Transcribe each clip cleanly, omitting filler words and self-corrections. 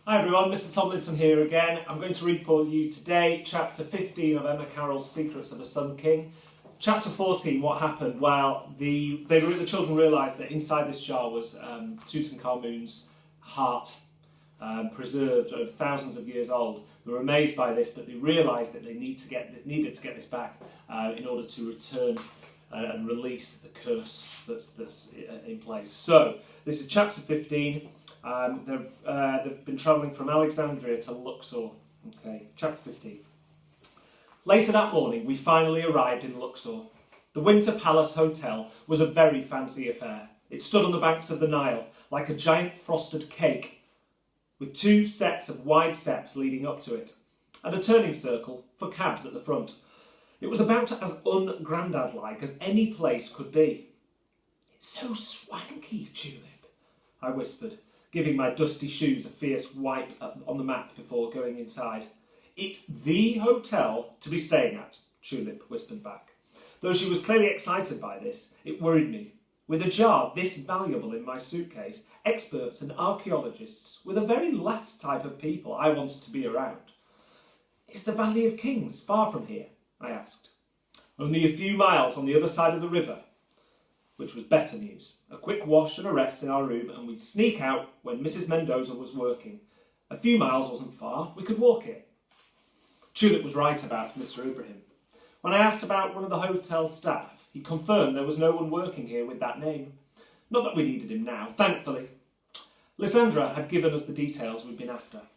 Hi everyone, Mr. Tomlinson here again. I'm going to read for you today chapter 15 of Emma Carroll's Secrets of a Sun King. Chapter 14, what happened? Well, the children realised that inside this jar was Tutankhamun's heart, preserved over thousands of years old. They were amazed by this, but they realised that they needed to get this back in order to return and release the curse that's in place. So, this is chapter 15. They've been travelling from Alexandria to Luxor. Okay, chapter 15. Later that morning, we finally arrived in Luxor. The Winter Palace Hotel was a very fancy affair. It stood on the banks of the Nile, like a giant frosted cake, with two sets of wide steps leading up to it, and a turning circle for cabs at the front. It was about as un-grandad-like as any place could be. "It's so swanky, Tulip," I whispered, giving my dusty shoes a fierce wipe on the mat before going inside. "It's the hotel to be staying at," Tulip whispered back. Though she was clearly excited by this, it worried me. With a jar this valuable in my suitcase, experts and archaeologists were the very last type of people I wanted to be around. "Is the Valley of Kings far from here?" I asked. "Only a few miles on the other side of the river," which was better news. A quick wash and a rest in our room, and we'd sneak out when Mrs. Mendoza was working. A few miles wasn't far, we could walk it. Tulip was right about Mr. Ibrahim. When I asked about one of the hotel staff, he confirmed there was no one working here with that name. Not that we needed him now, thankfully. Lysandra had given us the details we'd been after.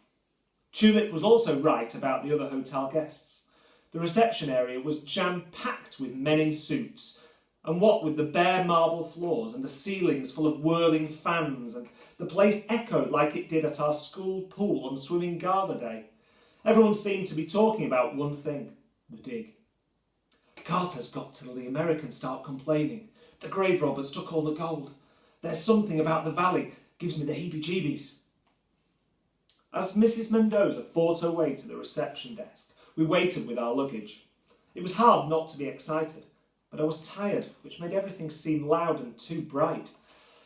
Tulip was also right about the other hotel guests. The reception area was jam-packed with men in suits, and what with the bare marble floors and the ceilings full of whirling fans, and the place echoed like it did at our school pool on swimming gala day. Everyone seemed to be talking about one thing, the dig. "Carter's got till the Americans start complaining. The grave robbers took all the gold. There's something about the valley, gives me the heebie-jeebies." As Mrs. Mendoza fought her way to the reception desk, we waited with our luggage. It was hard not to be excited, but I was tired, which made everything seem loud and too bright.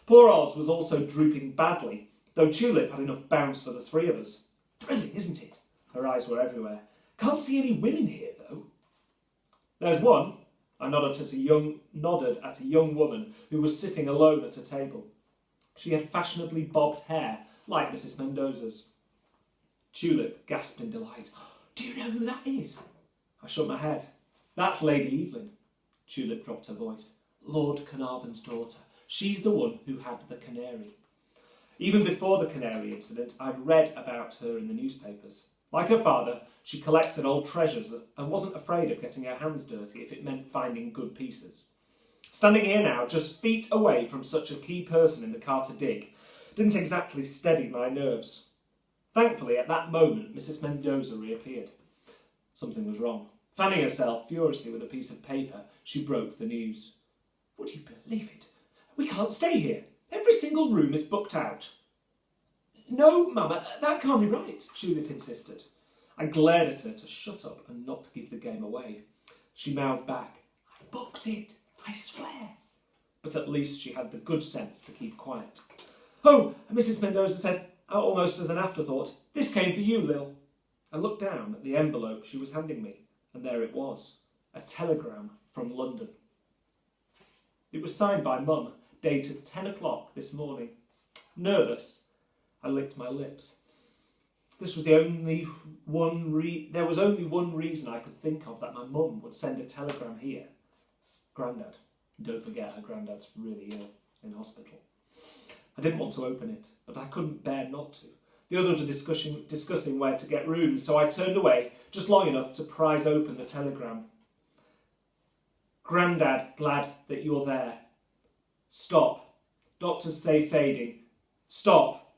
Poor Oz was also drooping badly, though Tulip had enough bounce for the three of us. "Thrilling, isn't it?" Her eyes were everywhere. "Can't see any women here, though." "There's one." I nodded at a young woman who was sitting alone at a table. She had fashionably bobbed hair, like Mrs. Mendoza's. Tulip gasped in delight. "Do you know who that is?" I shook my head. "That's Lady Evelyn." Tulip dropped her voice. "Lord Carnarvon's daughter. She's the one who had the canary." Even before the canary incident, I'd read about her in the newspapers. Like her father, she collected old treasures and wasn't afraid of getting her hands dirty if it meant finding good pieces. Standing here now, just feet away from such a key person in the Carter dig, didn't exactly steady my nerves. Thankfully, at that moment, Mrs. Mendoza reappeared. Something was wrong. Fanning herself furiously with a piece of paper, she broke the news. "Would you believe it? We can't stay here. Every single room is booked out." "No, Mama, that can't be right," Tulip insisted. I glared at her to shut up and not give the game away. She mouthed back, "I booked it, I swear." But at least she had the good sense to keep quiet. "Oh," Mrs. Mendoza said, almost as an afterthought, "this came for you, Lil." I looked down at the envelope she was handing me, and there it was, a telegram from London. It was signed by Mum, dated 10 o'clock this morning. Nervous, I licked my lips. There was only one reason I could think of that my mum would send a telegram here. Grandad. Don't forget, her granddad's really ill in hospital. I didn't want to open it, but I couldn't bear not to. The others were discussing where to get rooms, so I turned away just long enough to prise open the telegram. "Grandad, glad that you're there. Stop. Doctors say fading. Stop.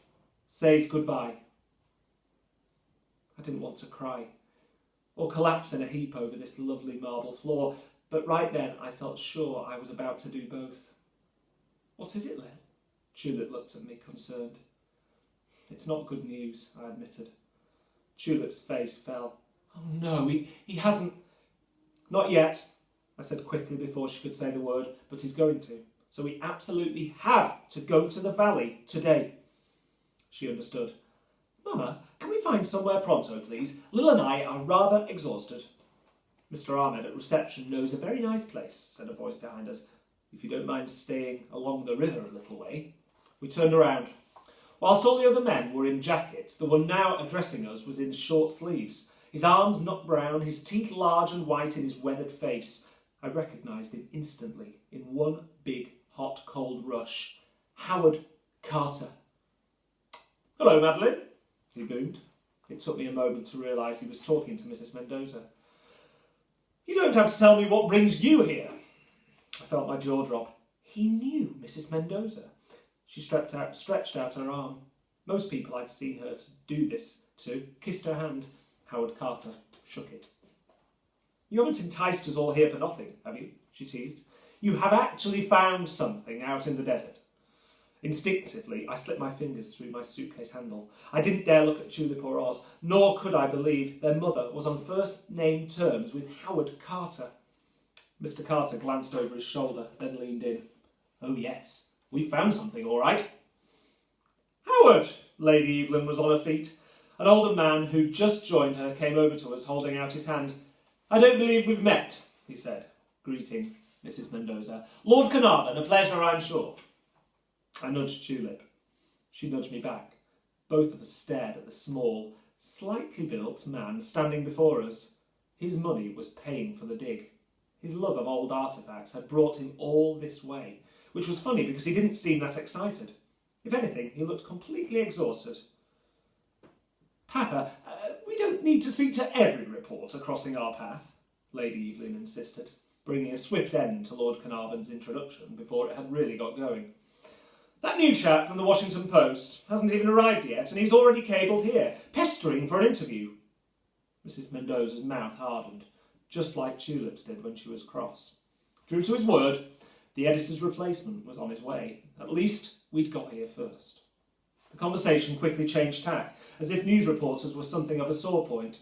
Says goodbye." I didn't want to cry or collapse in a heap over this lovely marble floor, but right then I felt sure I was about to do both. "What is it, Len?" Tulip looked at me, concerned. "It's not good news," I admitted. Tulip's face fell. "Oh no, he hasn't..." "Not yet," I said quickly before she could say the word, "but he's going to. So we absolutely have to go to the valley today." She understood. Mamma, can we find somewhere pronto, please? Lil and I are rather exhausted. Mr. Ahmed at reception knows a very nice place, said a voice behind us, if you don't mind staying along the river a little way. We turned around. Whilst all the other men were in jackets, the one now addressing us was in short sleeves, his arms nut brown, his teeth large and white in his weathered face. I recognised him instantly, in one big, hot, cold rush. Howard Carter. Hello, Madeline, he boomed. It took me a moment to realise he was talking to Mrs. Mendoza. You don't have to tell me what brings you here. I felt my jaw drop. He knew Mrs. Mendoza. She stretched out her arm. Most people I'd seen her to do this to kissed her hand. Howard Carter shook it. You haven't enticed us all here for nothing, have you? She teased. You have actually found something out in the desert. Instinctively, I slipped my fingers through my suitcase handle. I didn't dare look at Tulip or Oz, nor could I believe their mother was on first-name terms with Howard Carter. Mr. Carter glanced over his shoulder, then leaned in. Oh yes, we found something, all right. Howard! Lady Evelyn was on her feet. An older man who'd just joined her came over to us, holding out his hand. I don't believe we've met, he said, greeting Mrs. Mendoza. Lord Carnarvon, a pleasure, I'm sure. I nudged Tulip. She nudged me back. Both of us stared at the small, slightly built man standing before us. His money was paying for the dig. His love of old artefacts had brought him all this way, which was funny because he didn't seem that excited. If anything, he looked completely exhausted. Papa, we don't need to speak to every reporter crossing our path, Lady Evelyn insisted, bringing a swift end to Lord Carnarvon's introduction before it had really got going. That new chap from the Washington Post hasn't even arrived yet, and he's already cabled here, pestering for an interview. Mrs. Mendoza's mouth hardened, just like Tulip's did when she was cross. True to his word, the editor's replacement was on his way. At least we'd got here first. The conversation quickly changed tack, as if news reporters were something of a sore point.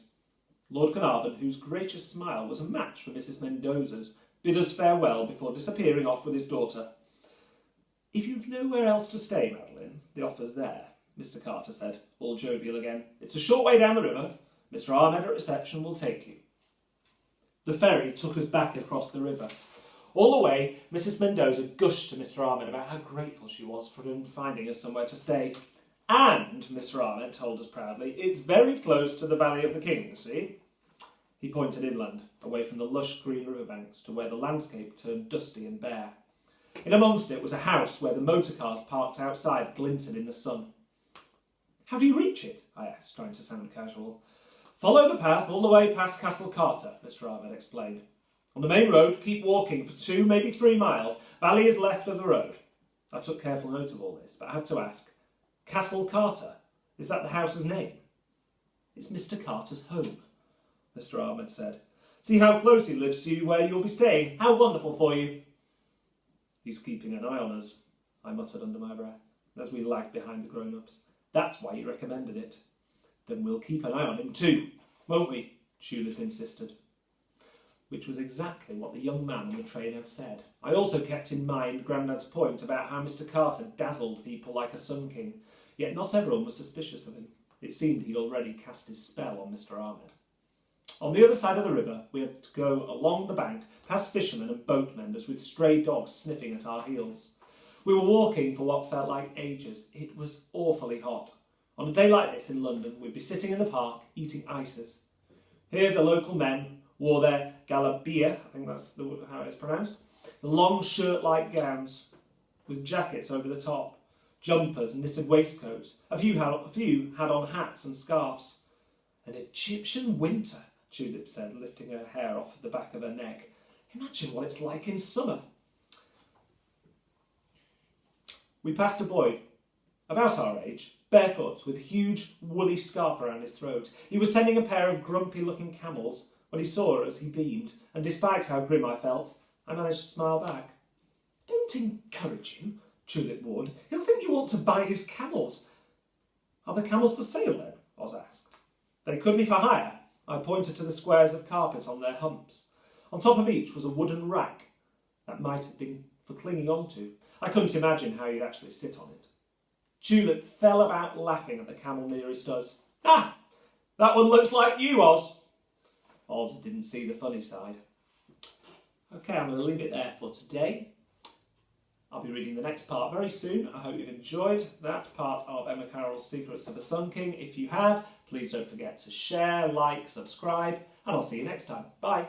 Lord Carnarvon, whose gracious smile was a match for Mrs. Mendoza's, bid us farewell before disappearing off with his daughter. If you've nowhere else to stay, Madeline, the offer's there, Mr. Carter said, all jovial again. It's a short way down the river. Mr. Ahmed at reception will take you. The ferry took us back across the river. All the way, Mrs. Mendoza gushed to Mr. Ahmed about how grateful she was for him finding us somewhere to stay. And, Mr. Ahmed told us proudly, it's very close to the Valley of the Kings, see? He pointed inland, away from the lush green riverbanks to where the landscape turned dusty and bare. In amongst it was a house where the motor cars parked outside glinted in the sun. How do you reach it? I asked, trying to sound casual. Follow the path all the way past Castle Carter, Mr. Ahmed explained. On the main road, keep walking for 2, maybe 3 miles. Valley is left of the road. I took careful note of all this, but I had to ask, Castle Carter, is that the house's name? It's Mr. Carter's home, Mr. Ahmed said. See how close he lives to you where you'll be staying. How wonderful for you. He's keeping an eye on us, I muttered under my breath, as we lagged behind the grown-ups. That's why he recommended it. Then we'll keep an eye on him too, won't we? Tulip insisted. Which was exactly what the young man on the train had said. I also kept in mind Grandad's point about how Mr. Carter dazzled people like a sun king, yet not everyone was suspicious of him. It seemed he'd already cast his spell on Mr. Ahmed. On the other side of the river, we had to go along the bank, past fishermen and boat menders with stray dogs sniffing at our heels. We were walking for what felt like ages. It was awfully hot. On a day like this in London, we'd be sitting in the park, eating ices. Here the local men wore their galabia, I think that's how it's pronounced, the long shirt-like gowns with jackets over the top, jumpers and knitted waistcoats. A few had on hats and scarves. An Egyptian winter, Tulip said, lifting her hair off the back of her neck. Imagine what it's like in summer. We passed a boy, about our age, barefoot, with a huge woolly scarf around his throat. He was tending a pair of grumpy-looking camels. When he saw us, he beamed, and despite how grim I felt, I managed to smile back. Don't encourage him, Tulip warned. He'll think you want to buy his camels. Are the camels for sale, then? Oz asked. They could be for hire. I pointed to the squares of carpet on their humps. On top of each was a wooden rack. That might have been for clinging on to. I couldn't imagine how you'd actually sit on it. Julep fell about laughing at the camel nearest us. Ah, that one looks like you, Oz. Oz didn't see the funny side. Okay, I'm going to leave it there for today. I'll be reading the next part very soon. I hope you've enjoyed that part of Emma Carroll's Secrets of a Sun King. If you have, please don't forget to share, like, subscribe, and I'll see you next time. Bye.